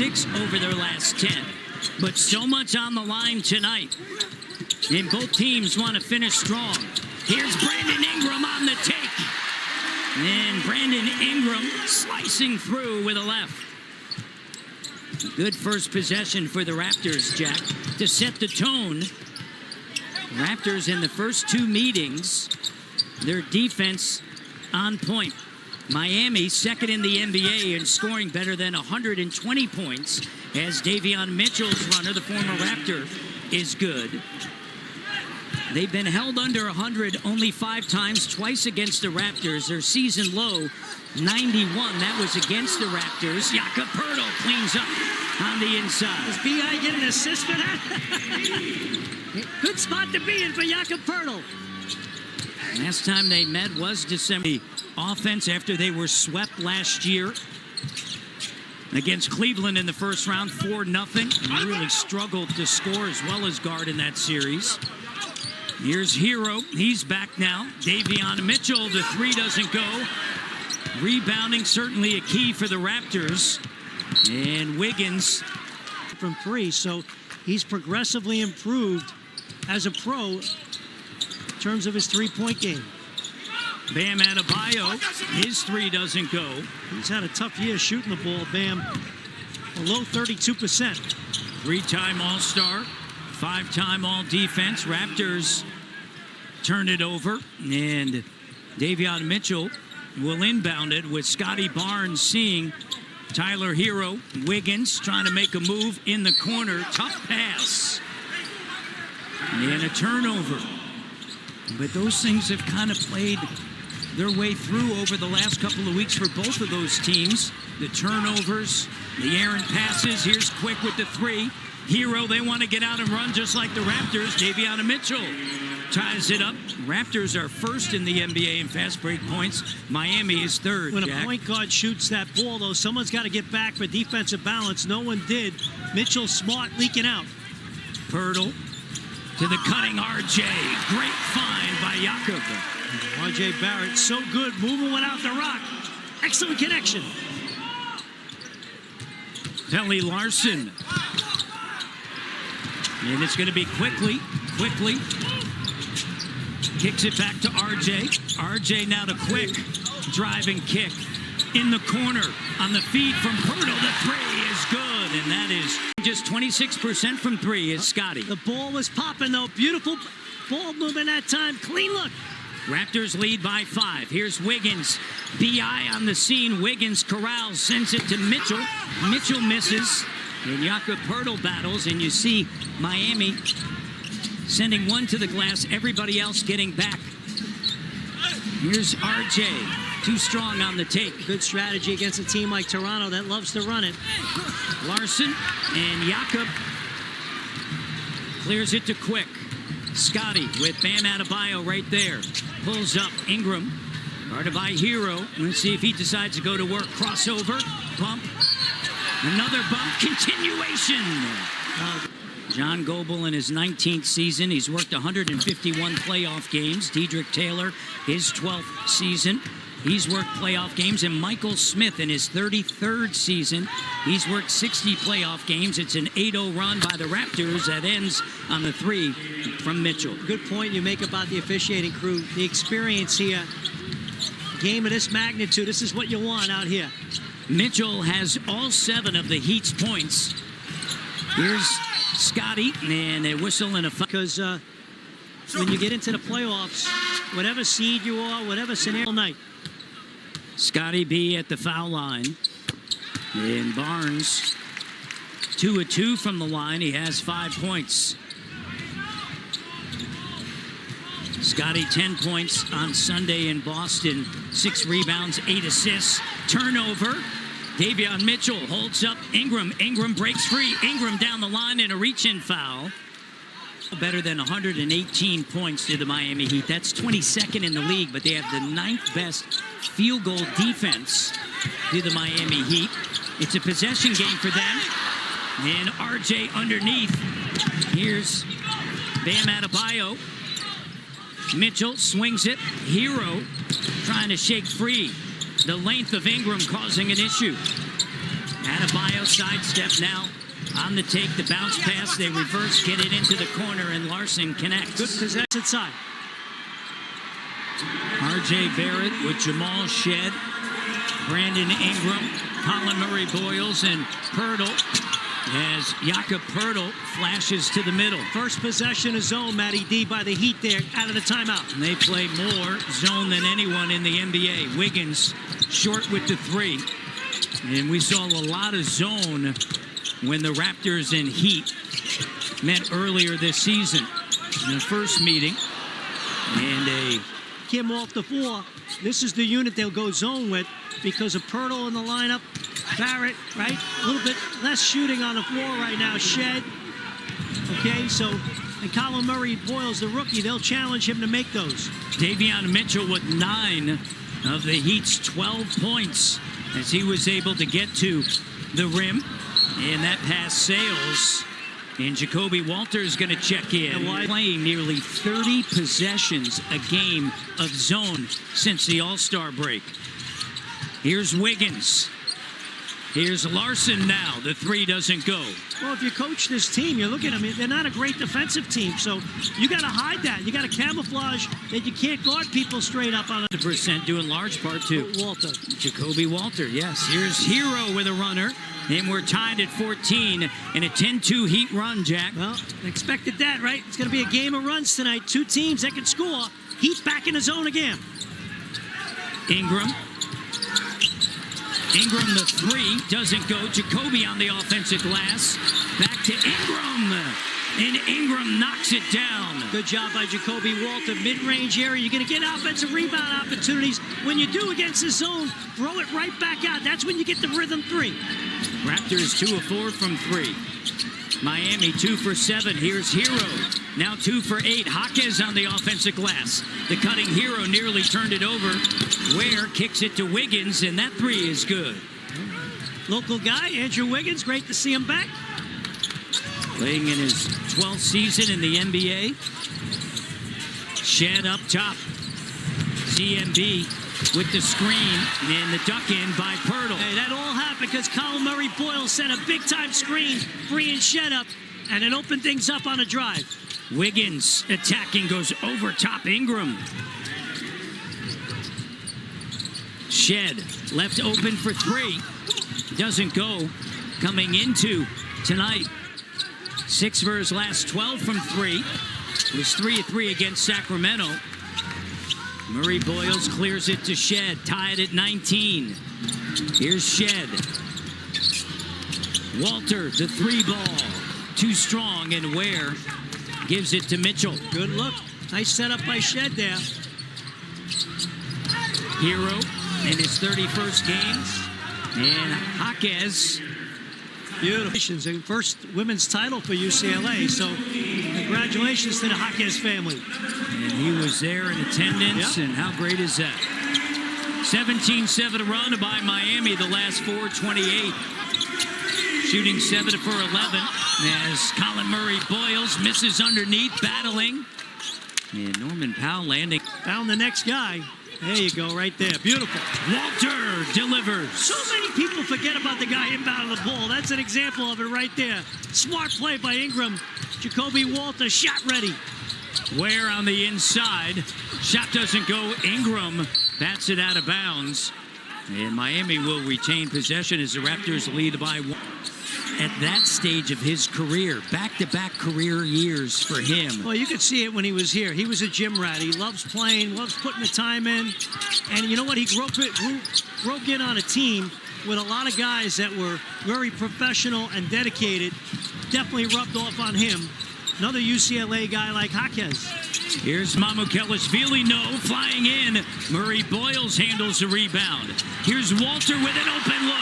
6 over their last 10. But so much on the line tonight. And both teams want to finish strong. Here's Brandon Ingram on the take. And Brandon Ingram slicing through with a left. Good first possession for the Raptors, Jack, to set the tone. Raptors in the first 2 meetings, their defense on point. Miami second in the NBA in scoring better than 120 points, as Davion Mitchell's runner, the former Raptor, is good. They've been held under 100 only 5 times, twice against the Raptors. Their season low, 91. That was against the Raptors. Jakob Poeltl cleans up on the inside. Does B.I. get an assist for that? Good spot to be in for Jakob Poeltl. Last time they met was December. Offense after they were swept last year against Cleveland in the first round, 4-0. And really struggled to score as well as guard in that series. Here's Hero. He's back now. Davion Mitchell, the 3 doesn't go. Rebounding certainly a key for the Raptors. And Wiggins from 3, so he's progressively improved as a pro in terms of his 3-point game. Bam Adebayo, his 3 doesn't go. He's had a tough year shooting the ball. Bam, below 32%. 3-time All-Star, 5-time All-Defense. Raptors turn it over, and Davion Mitchell will inbound it with Scotty Barnes seeing Tyler Hero. Wiggins trying to make a move in the corner. Tough pass. And a turnover. But those things have kind of played their way through over the last couple of weeks for both of those teams. The turnovers, the errant passes. Here's Quick with the 3. Hero, they want to get out and run just like the Raptors. Davion Mitchell ties it up. Raptors are first in the NBA in fast break points. Miami is third, When Jack. a point guard shoots that ball, though, someone's got to get back for defensive balance. No one did. Mitchell smart, leaking out. Poeltl to the cutting RJ. Great find by Jakob. RJ Barrett, so good, moving without the rock. Excellent connection. Pelly Larson. And it's going to be quickly. Kicks it back to RJ. RJ now to Quick. Drive and kick. In the corner. On the feed from Poeltl. The 3 is good. And that is just 26% from 3 is Scotty. The ball was popping, though. Beautiful ball movement that time. Clean look. Raptors lead by 5. Here's Wiggins. B.I. on the scene. Wiggins corrals. Sends it to Mitchell. Mitchell misses. And Jakob Poeltl battles. And you see Miami sending one to the glass. Everybody else getting back. Here's RJ. Too strong on the take. Good strategy against a team like Toronto that loves to run it. Larson and Jakob clears it to Quick. Scotty with Bam Adebayo right there. Pulls up Ingram. Guarded by Hero. Let's see if he decides to go to work. Crossover. Bump. Another bump. Continuation. John Goebel in his 19th season. He's worked 151 playoff games. Dedrick Taylor, his 12th season. He's worked playoff games. And Michael Smith in his 33rd season. He's worked 60 playoff games. It's an 8-0 run by the Raptors that ends on the 3 from Mitchell. Good point you make about the officiating crew. The experience here. Game of this magnitude. This is what you want out here. Mitchell has all 7 of the Heat's points. Here's Scotty, and a whistle and a foul. Because when you get into the playoffs, whatever seed you are, whatever scenario night. Scotty B at the foul line. And Barnes, 2 of 2 from the line. He has 5 points. Scotty, 10 points on Sunday in Boston. 6 rebounds, 8 assists. Turnover. Davion Mitchell holds up Ingram. Ingram breaks free. Ingram down the line in a reach-in foul. Better than 118 points to the Miami Heat. That's 22nd in the league, but they have the 9th best field goal defense to the Miami Heat. It's a possession game for them. And RJ underneath. Here's Bam Adebayo. Mitchell swings it. Hero trying to shake free. The length of Ingram causing an issue. Adebayo sidestep now on the take. The bounce pass. They reverse, get it into the corner, and Larson connects. Good possession inside. R.J. Barrett with Jamal Shed, Brandon Ingram, Colin Murray-Boyles, and Pirtle as Jakob Pirtle flashes to the middle. First possession of zone, Matty D, by the Heat there out of the timeout. And they play more zone than anyone in the NBA. Wiggins short with the three. And we saw a lot of zone when the Raptors and Heat met earlier this season in the first meeting. And a Kim off the floor. This is the unit they'll go zone with because of Pirtle in the lineup. Barrett, right? A little bit less shooting on the floor right now. Shed. Okay, so, and Colin Murray-Boyles, the rookie, they'll challenge him to make those. Davion Mitchell with 9 of the Heat's 12 points as he was able to get to the rim. And that pass sails. And Jacoby Walter is going to check in. Playing nearly 30 possessions a game of zone since the All-Star break. Here's Wiggins. Here's Larson now. The three doesn't go. Well, if you coach this team, you look at them, they're not a great defensive team, so you got to hide that. You got to camouflage that you can't guard people straight up on it. % due in large part to Walter. Jacoby Walter, yes. Here's Hero with a runner, and we're tied at 14 in a 10-2 Heat run, Jack. Well, expected that, right? It's going to be a game of runs tonight. Two teams that can score. Heat back in the zone again. Ingram, the three doesn't go. Jacoby on the offensive glass. Back to Ingram. And Ingram knocks it down. Good job by Jacoby Walter. Mid-range area. You're going to get offensive rebound opportunities. When you do against the zone, throw it right back out. That's when you get the rhythm three. Raptors 2 of 4 from 3. Miami 2 for 7. Here's Hero. Now 2 for 8. Jaquez on the offensive glass. The cutting Hero nearly turned it over. Ware kicks it to Wiggins, and that three is good. Local guy, Andrew Wiggins. Great to see him back. Playing in his 12th season in the NBA. Shed up top. CMB with the screen and the duck in by Pirtle. Hey, that all happened because Colin Murray-Boyles sent a big-time screen, freeing Shed up, and it opened things up on a drive. Wiggins attacking, goes over top Ingram. Shed left open for 3. Doesn't go. Coming into tonight. 6 for his last 12 from 3. It was 3 of 3 against Sacramento. Murray-Boyles clears it to Shed, tied at 19. Here's Shed. Walter, the 3 ball. Too strong, and Ware gives it to Mitchell. Good look. Nice setup by Shed there. Hero in his 31st game. And Jaquez. Beautiful. First women's title for UCLA, so congratulations to the Jaquez family. And he was there in attendance, and how great is that? 17-7 run by Miami the last 4, 28. Shooting 7 for 11 as Colin Murray-Boyles misses underneath, battling. And Norman Powell landing. Found the next guy. There you go, right there. Beautiful. Walter delivers. So many people forget about the guy inbound the ball. That's an example of it right there. Smart play by Ingram. Jacoby Walter, shot ready. Ware on the inside. Shot doesn't go. Ingram bats it out of bounds. And Miami will retain possession as the Raptors lead by 1. At that stage of his career, back-to-back career years for him. Well, you could see it when he was here. He was a gym rat. He loves playing, loves putting the time in. And you know what? He broke in on a team with a lot of guys that were very professional and dedicated. Definitely rubbed off on him. Another UCLA guy like Jaquez. Here's Mamukelashvili, flying in. Murray-Boyles handles the rebound. Here's Walter with an open look.